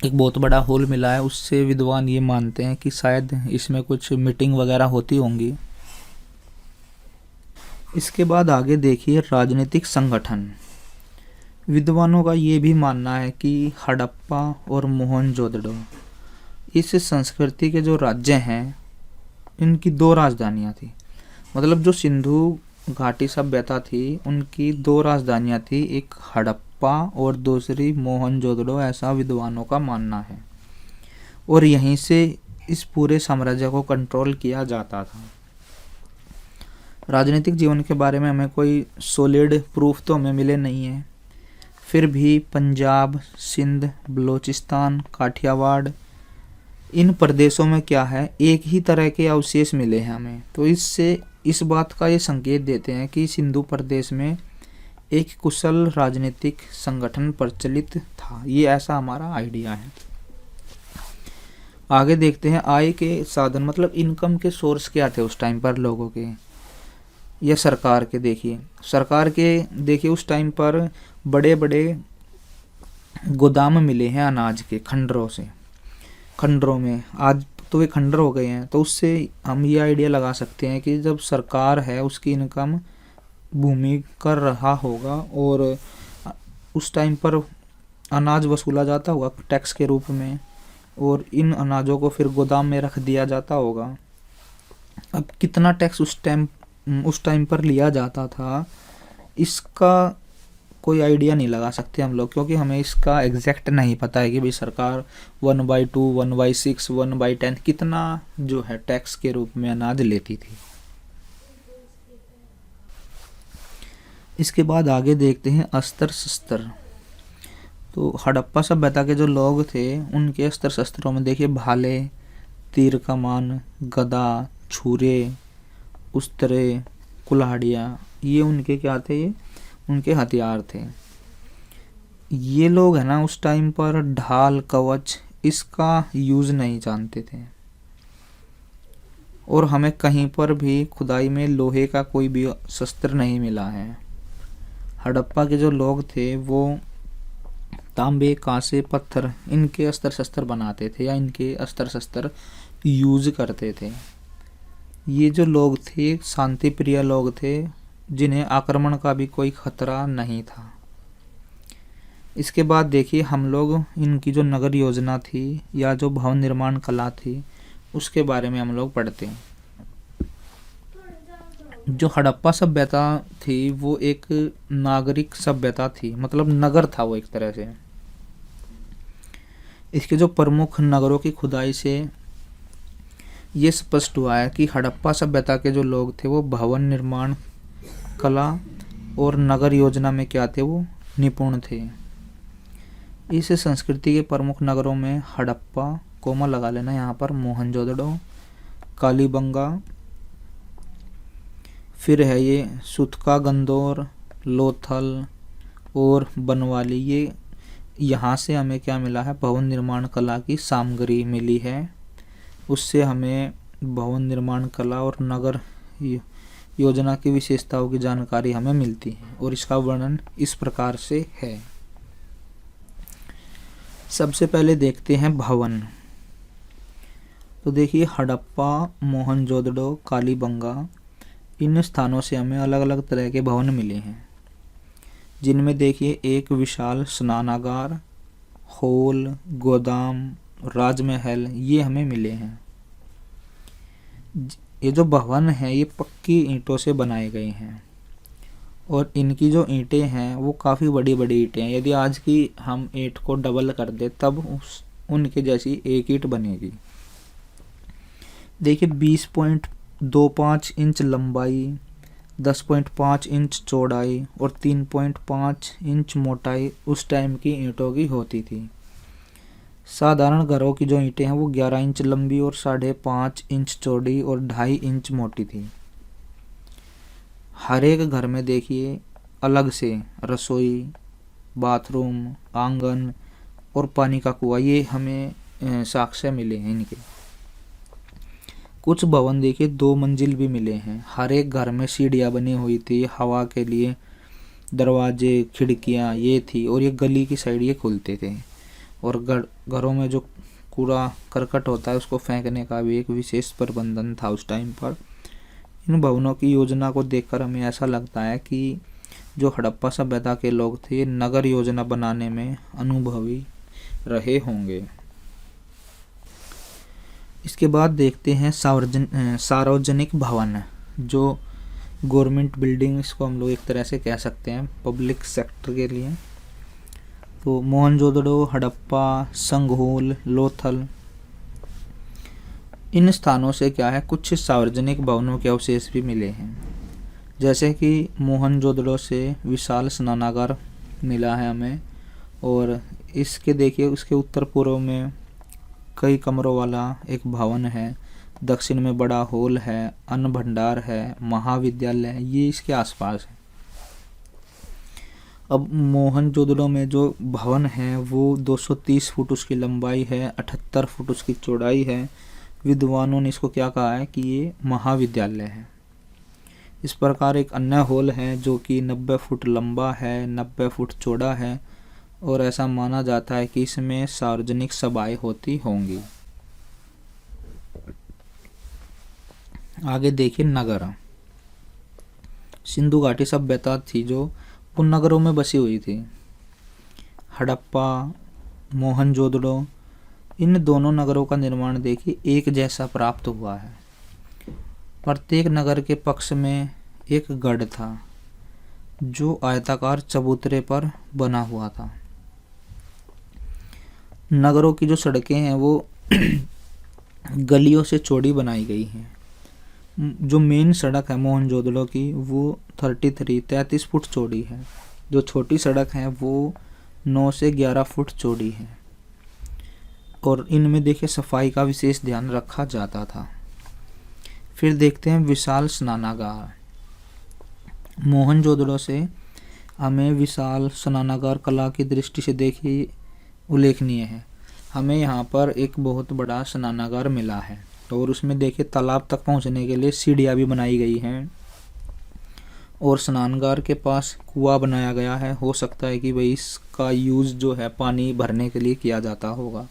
एक बहुत बड़ा हॉल मिला है। उससे विद्वान ये मानते हैं कि शायद इसमें कुछ मीटिंग वगैरह होती होंगी। इसके बाद आगे देखिए राजनीतिक संगठन। विद्वानों का ये भी मानना है कि हड़प्पा और मोहनजोदड़ो इस संस्कृति के जो राज्य हैं इनकी दो राजधानियाँ थी। मतलब जो सिंधु घाटी सभ्यता थी उनकी दो राजधानियाँ थी, एक हड़प्पा और दूसरी मोहनजोदड़ो, ऐसा विद्वानों का मानना है। और यहीं से इस पूरे साम्राज्य को कंट्रोल किया जाता था। राजनीतिक जीवन के बारे में हमें कोई सॉलिड प्रूफ तो हमें मिले नहीं है, फिर भी पंजाब, सिंध, बलूचिस्तान, काठियावाड़, इन प्रदेशों में क्या है, एक ही तरह के अवशेष मिले हैं हमें। तो इससे इस बात का ये संकेत देते हैं कि सिंधु प्रदेश में एक कुशल राजनीतिक संगठन प्रचलित था। ये ऐसा हमारा आइडिया है। आगे देखते हैं आय के साधन, मतलब इनकम के सोर्स क्या थे उस टाइम पर लोगों के या सरकार के। देखिए उस टाइम पर बड़े बड़े गोदाम मिले हैं अनाज के खंडरों में। आज तो वे खंडर हो गए हैं। तो उससे हम ये आइडिया लगा सकते हैं कि जब सरकार है उसकी इनकम भूमि कर रहा होगा और उस टाइम पर अनाज वसूला जाता होगा टैक्स के रूप में, और इन अनाजों को फिर गोदाम में रख दिया जाता होगा। अब कितना टैक्स उस टाइम पर लिया जाता था, इसका कोई आइडिया नहीं लगा सकते हम लोग, क्योंकि हमें इसका एग्जैक्ट नहीं पता है कि भाई सरकार 1/2, 1/6, 1/10 कितना जो है टैक्स के रूप में अनाज लेती थी। इसके बाद आगे देखते हैं अस्त्र शस्त्र। तो हड़प्पा सभ्यता के जो लोग थे उनके अस्त्र शस्त्रों में देखिए भाले, तीर कमान, गदा, छुरे, उस्तरे, कुल्हाड़ियाँ, ये उनके क्या थे, ये उनके हथियार थे। ये लोग है ना उस टाइम पर ढाल, कवच इसका यूज़ नहीं जानते थे, और हमें कहीं पर भी खुदाई में लोहे का कोई भी शस्त्र नहीं मिला है। हड़प्पा के जो लोग थे वो तांबे, कांसे, पत्थर इनके अस्त्र शस्त्र बनाते थे या इनके अस्त्र शस्त्र यूज करते थे। ये जो लोग थे शांति प्रिय लोग थे, जिन्हें आक्रमण का भी कोई खतरा नहीं था। इसके बाद देखिए हम लोग इनकी जो नगर योजना थी या जो भवन निर्माण कला थी उसके बारे में हम लोग पढ़ते हैं। जो हड़प्पा सभ्यता थी वो एक नागरिक सभ्यता थी, मतलब नगर था वो एक तरह से। इसके जो प्रमुख नगरों की खुदाई से ये स्पष्ट हुआ है कि हड़प्पा सभ्यता के जो लोग थे वो भवन निर्माण कला और नगर योजना में क्या थे, वो निपुण थे। इस संस्कृति के प्रमुख नगरों में हड़प्पा, कोमा लगा लेना यहाँ पर, मोहनजोदड़ो, कालीबंगा, फिर है ये सुतका, गंदौर, लोथल और बनवाली। ये यहाँ से हमें क्या मिला है, भवन निर्माण कला की सामग्री मिली है। उससे हमें भवन निर्माण कला और नगर योजना की विशेषताओं की जानकारी हमें मिलती है, और इसका वर्णन इस प्रकार से है। सबसे पहले देखते हैं भवन। तो देखिए हड़प्पा, मोहनजोदड़ो, कालीबंगा, इन स्थानों से हमें अलग अलग तरह के भवन मिले हैं, जिनमें देखिए एक विशाल स्नानागार, हॉल, गोदाम, राजमहल ये हमें मिले हैं। ये जो भवन हैं ये पक्की ईंटों से बनाए गए हैं, और इनकी जो ईंटें हैं वो काफ़ी बड़ी बड़ी ईंटें हैं। यदि आज की हम ईंट को डबल कर दे तब उनके जैसी एक ईंट बनेगी। देखिए 20.25 इंच लंबाई, 10.5 इंच चौड़ाई और 3.5 इंच मोटाई उस टाइम की ईंटों की होती थी। साधारण घरों की जो ईंटें हैं वो 11 इंच लंबी और 5.5 इंच चौड़ी और 2.5 इंच मोटी थी। हर एक घर में देखिए अलग से रसोई, बाथरूम, आंगन और पानी का कुआं, ये हमें साक्ष्य मिले हैं इनके। कुछ भवन देखिए 2 मंजिल भी मिले हैं। हर एक घर में सीढ़ियाँ बनी हुई थी, हवा के लिए दरवाजे, खिड़कियाँ ये थी, और ये गली की साइड ये खुलते थे। और घरों में जो कूड़ा करकट होता है उसको फेंकने का भी एक विशेष प्रबंधन था उस टाइम पर। इन भवनों की योजना को देखकर हमें ऐसा लगता है कि जो हड़प्पा सभ्यता के लोग थे ये नगर योजना बनाने में अनुभवी रहे होंगे। इसके बाद देखते हैं सार्वजनिक भवन, जो गवर्नमेंट बिल्डिंग, इसको हम लोग एक तरह से कह सकते हैं पब्लिक सेक्टर के लिए। तो मोहनजोदड़ो, हड़प्पा, संघोल, लोथल, इन स्थानों से क्या है कुछ सार्वजनिक भवनों के अवशेष भी मिले हैं। जैसे कि मोहनजोदड़ो से विशाल स्नानागार मिला है हमें, और इसके देखिए उसके उत्तर पूर्व में कई कमरों वाला एक भवन है, दक्षिण में बड़ा हॉल है, अन्न भंडार है, महाविद्यालय है, ये इसके आसपास है। अब मोहनजोदड़ो में जो भवन है वो 230 फुट उसकी लंबाई है, 78 फुट उसकी चौड़ाई है। विद्वानों ने इसको क्या कहा है कि ये महाविद्यालय है। इस प्रकार एक अन्य हॉल है जो कि 90 फुट लंबा है, 90 फुट चौड़ा है, और ऐसा माना जाता है कि इसमें सार्वजनिक सभाएं होती होंगी। आगे देखिए नगर। सिंधु घाटी सभ्यता थी जो उन नगरों में बसी हुई थी। हड़प्पा, मोहनजोदड़ो, इन दोनों नगरों का निर्माण देखिए एक जैसा प्राप्त हुआ है। प्रत्येक नगर के पक्ष में एक गढ़ था जो आयताकार चबूतरे पर बना हुआ था। नगरों की जो सड़कें हैं वो गलियों से चौड़ी बनाई गई हैं। जो मेन सड़क है मोहनजोदड़ो की वो 33 फुट चौड़ी है। जो छोटी सड़क है वो 9 से 11 फुट चौड़ी है, और इनमें देखिए सफाई का विशेष ध्यान रखा जाता था। फिर देखते हैं विशाल स्नानागार। मोहनजोदड़ो से हमें विशाल स्नानागार कला की दृष्टि से देखिए उल्लेखनीय है। हमें यहाँ पर एक बहुत बड़ा स्नानागार मिला है, और उसमें देखिए तालाब तक पहुँचने के लिए सीढ़ियाँ भी बनाई गई हैं, और स्नानगार के पास कुआं बनाया गया है। हो सकता है कि भाई इसका यूज़ जो है पानी भरने के लिए किया जाता होगा।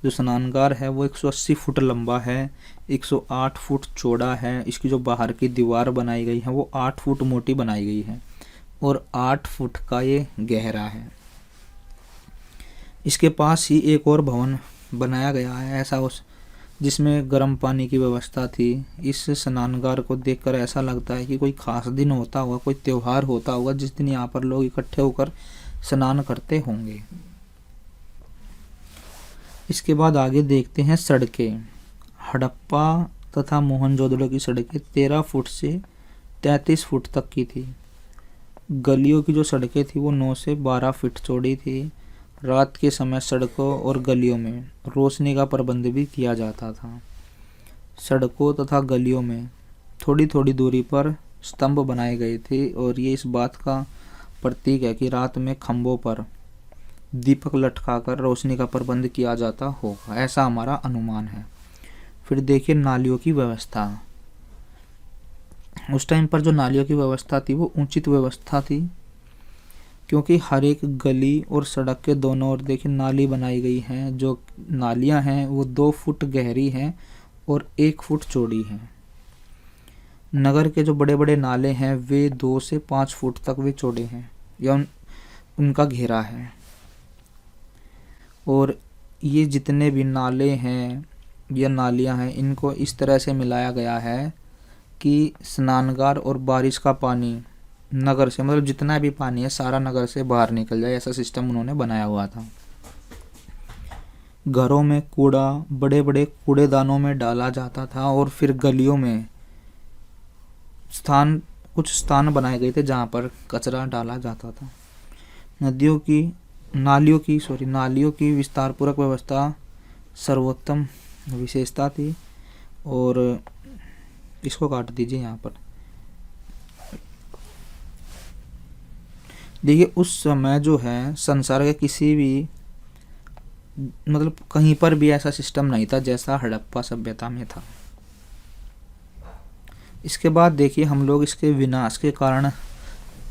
जो स्नानगार है वो 180 फुट लंबा है, 108 फुट चौड़ा है। इसकी जो बाहर की दीवार बनाई गई है वो 8 फुट मोटी बनाई गई है, और 8 फुट का ये गहरा है। इसके पास ही एक और भवन बनाया गया है ऐसा जिसमें गर्म पानी की व्यवस्था थी। इस स्नानगार को देखकर ऐसा लगता है कि कोई खास दिन होता होगा, कोई त्योहार होता होगा जिस दिन यहाँ पर लोग इकट्ठे होकर स्नान करते होंगे। इसके बाद आगे देखते हैं सड़कें। हड़प्पा तथा मोहनजोदड़ो की सड़कें 13 फुट से 33 फुट तक की थी। गलियों की जो सड़कें थी वो 9 से 12 फीट चौड़ी थी। रात के समय सड़कों और गलियों में रोशनी का प्रबंध भी किया जाता था। सड़कों तथा गलियों में थोड़ी थोड़ी दूरी पर स्तंभ बनाए गए थे, और ये इस बात का प्रतीक है कि रात में खंभों पर दीपक लटकाकर रोशनी का प्रबंध किया जाता होगा, ऐसा हमारा अनुमान है। फिर देखिए नालियों की व्यवस्था। उस टाइम पर जो नालियों की व्यवस्था थी वो उचित व्यवस्था थी, क्योंकि हर एक गली और सड़क के दोनों ओर देखिए नाली बनाई गई हैं। जो नालियां हैं वो 2 फुट गहरी हैं और 1 फुट चौड़ी हैं। नगर के जो बड़े बड़े नाले हैं वे 2 से 5 फुट तक वे चौड़े हैं, या उनका घेरा है। और ये जितने भी नाले हैं या नालियां हैं इनको इस तरह से मिलाया गया है कि स्नानगार और बारिश का पानी नगर से, मतलब जितना भी पानी है सारा नगर से बाहर निकल जाए, ऐसा सिस्टम उन्होंने बनाया हुआ था। घरों में कूड़ा बड़े बड़े कूड़ेदानों में डाला जाता था, और फिर गलियों में कुछ स्थान बनाए गए थे जहाँ पर कचरा डाला जाता था। नालियों की विस्तारपूर्वक व्यवस्था सर्वोत्तम विशेषता थी। और इसको काट दीजिए यहाँ पर। देखिए उस समय जो है संसार के किसी भी मतलब कहीं पर भी ऐसा सिस्टम नहीं था जैसा हड़प्पा सभ्यता में था। इसके बाद देखिए हम लोग इसके विनाश के कारण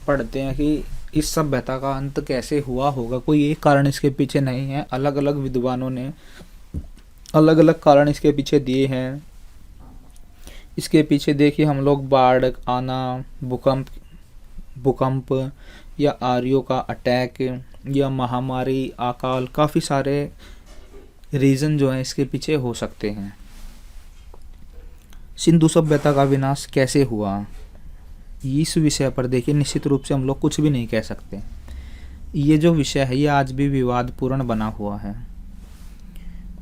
पढ़ते हैं कि इस सभ्यता का अंत कैसे हुआ होगा। कोई एक कारण इसके पीछे नहीं है, अलग अलग विद्वानों ने अलग अलग कारण इसके पीछे दिए हैं। इसके पीछे देखिए हम लोग बाढ़ आना, भूकंप या आर्यों का अटैक या महामारी, अकाल, काफ़ी सारे रीज़न जो है इसके पीछे हो सकते हैं। सिंधु सभ्यता का विनाश कैसे हुआ, इस विषय पर देखिए निश्चित रूप से हम लोग कुछ भी नहीं कह सकते। ये जो विषय है ये आज भी विवादपूर्ण बना हुआ है।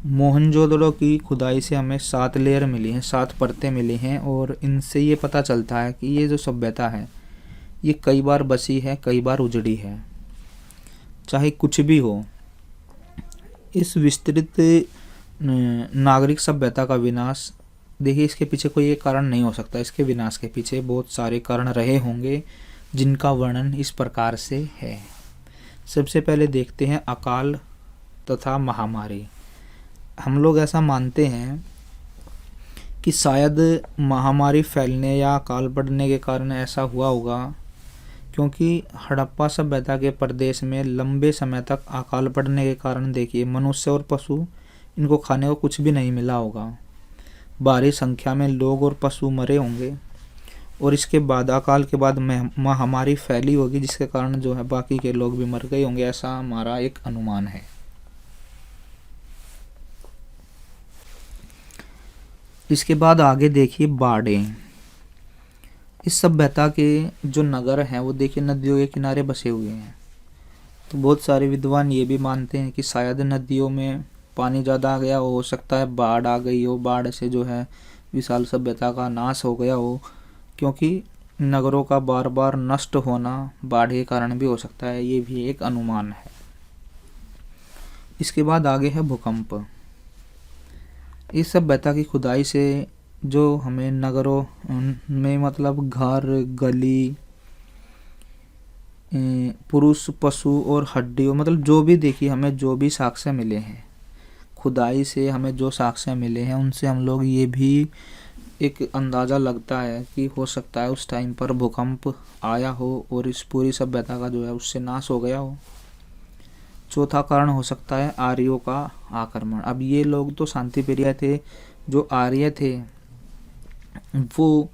मोहनजोदड़ो की खुदाई से हमें 7 लेयर मिली हैं, 7 परतें मिली हैं, और इनसे ये पता चलता है कि ये जो सभ्यता है ये कई बार बसी है, कई बार उजड़ी है। चाहे कुछ भी हो, इस विस्तृत नागरिक सभ्यता का विनाश, देखिए इसके पीछे कोई एक कारण नहीं हो सकता। इसके विनाश के पीछे बहुत सारे कारण रहे होंगे जिनका वर्णन इस प्रकार से है। सबसे पहले देखते हैं अकाल तथा महामारी। हम लोग ऐसा मानते हैं कि शायद महामारी फैलने या अकाल पड़ने के कारण ऐसा हुआ होगा, क्योंकि हड़प्पा सभ्यता के प्रदेश में लंबे समय तक अकाल पड़ने के कारण देखिए मनुष्य और पशु, इनको खाने को कुछ भी नहीं मिला होगा। भारी संख्या में लोग और पशु मरे होंगे, और इसके बाद अकाल के बाद महामारी फैली होगी, जिसके कारण जो है बाकी के लोग भी मर गए होंगे, ऐसा हमारा एक अनुमान है। इसके बाद आगे देखिए बाढ़ें। इस सभ्यता के जो नगर हैं वो देखिए नदियों के किनारे बसे हुए हैं। तो बहुत सारे विद्वान ये भी मानते हैं कि शायद नदियों में पानी ज़्यादा आ गया हो सकता है बाढ़ आ गई हो, बाढ़ से जो है विशाल सभ्यता का नाश हो गया हो, क्योंकि नगरों का बार बार नष्ट होना बाढ़ के कारण भी हो सकता है। ये भी एक अनुमान है। इसके बाद आगे है भूकंप। इस सभ्यता की खुदाई से जो हमें नगरों में मतलब घर, गली, पुरुष, पशु और हड्डियों, मतलब जो भी देखिए हमें जो भी साक्ष्य मिले हैं, खुदाई से हमें जो साक्ष्य मिले हैं उनसे हम लोग ये भी एक अंदाज़ा लगता है कि हो सकता है उस टाइम पर भूकंप आया हो और इस पूरी सभ्यता का जो है उससे नाश हो गया हो। चौथा कारण हो सकता है आर्यों का आक्रमण। अब ये लोग तो शांति प्रिय थे, जो आर्य थे वो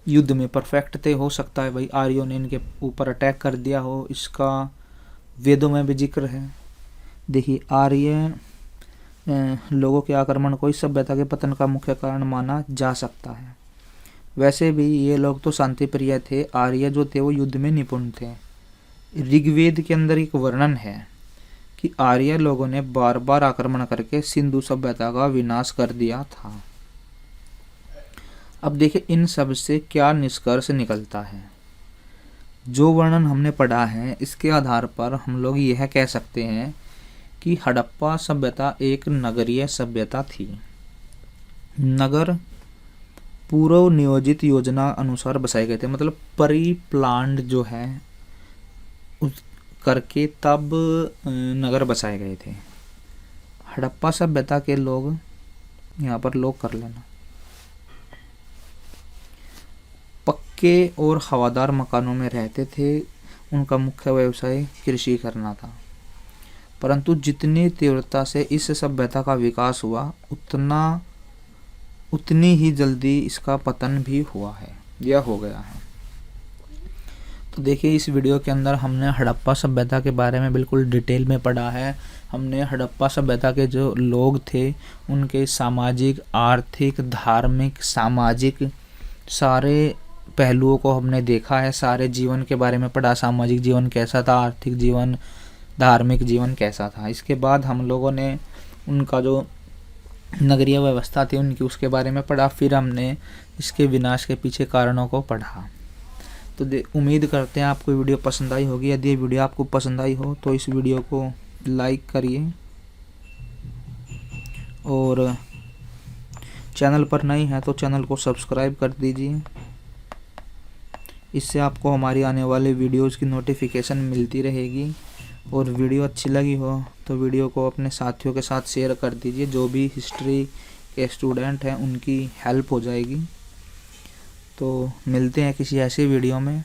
युद्ध में परफेक्ट थे। हो सकता है भाई आर्यों ने इनके ऊपर अटैक कर दिया हो, इसका वेदों में भी जिक्र है। देखिए आर्य लोगों के आक्रमण को इस सभ्यता के पतन का मुख्य कारण माना जा सकता है। वैसे भी ये लोग तो शांति प्रिय थे, आर्य जो थे वो युद्ध में निपुण थे। ऋग्वेद के अंदर एक वर्णन है कि आर्य लोगों ने बार बार आक्रमण करके सिंधु सभ्यता का विनाश कर दिया था। अब देखिए इन सब से क्या निष्कर्ष निकलता है। जो वर्णन हमने पढ़ा है इसके आधार पर हम लोग यह कह सकते हैं कि हड़प्पा सभ्यता एक नगरीय सभ्यता थी। नगर पूर्व नियोजित योजना अनुसार बसाए गए थे, मतलब प्री प्लान्ड जो है उस करके तब नगर बसाए गए थे। हड़प्पा सभ्यता के लोग, यहाँ पर लोग कर लेना, पक्के और हवादार मकानों में रहते थे। उनका मुख्य व्यवसाय कृषि करना था। परंतु जितनी तीव्रता से इस सभ्यता का विकास हुआ उतनी ही जल्दी इसका पतन भी हुआ है या हो गया है। तो देखिए इस वीडियो के अंदर हमने हड़प्पा सभ्यता के बारे में बिल्कुल डिटेल में पढ़ा है। हमने हड़प्पा सभ्यता के जो लोग थे उनके सामाजिक, आर्थिक, धार्मिक, सामाजिक सारे पहलुओं को हमने देखा है। सारे जीवन के बारे में पढ़ा, सामाजिक जीवन कैसा था, आर्थिक जीवन, धार्मिक जीवन कैसा था। इसके बाद हम लोगों ने उनका जो नगरीय व्यवस्था थी उनकी उसके बारे में पढ़ा। फिर हमने इसके विनाश के पीछे कारणों को पढ़ा। तो उम्मीद करते हैं आपको वीडियो पसंद आई होगी। यदि ये वीडियो आपको पसंद आई हो तो इस वीडियो को लाइक करिए, और चैनल पर नई है तो चैनल को सब्सक्राइब कर दीजिए। इससे आपको हमारी आने वाले वीडियोस की नोटिफिकेशन मिलती रहेगी। और वीडियो अच्छी लगी हो तो वीडियो को अपने साथियों के साथ शेयर कर दीजिए। जो भी हिस्ट्री के स्टूडेंट हैं उनकी हेल्प हो जाएगी। तो मिलते हैं किसी ऐसे वीडियो में।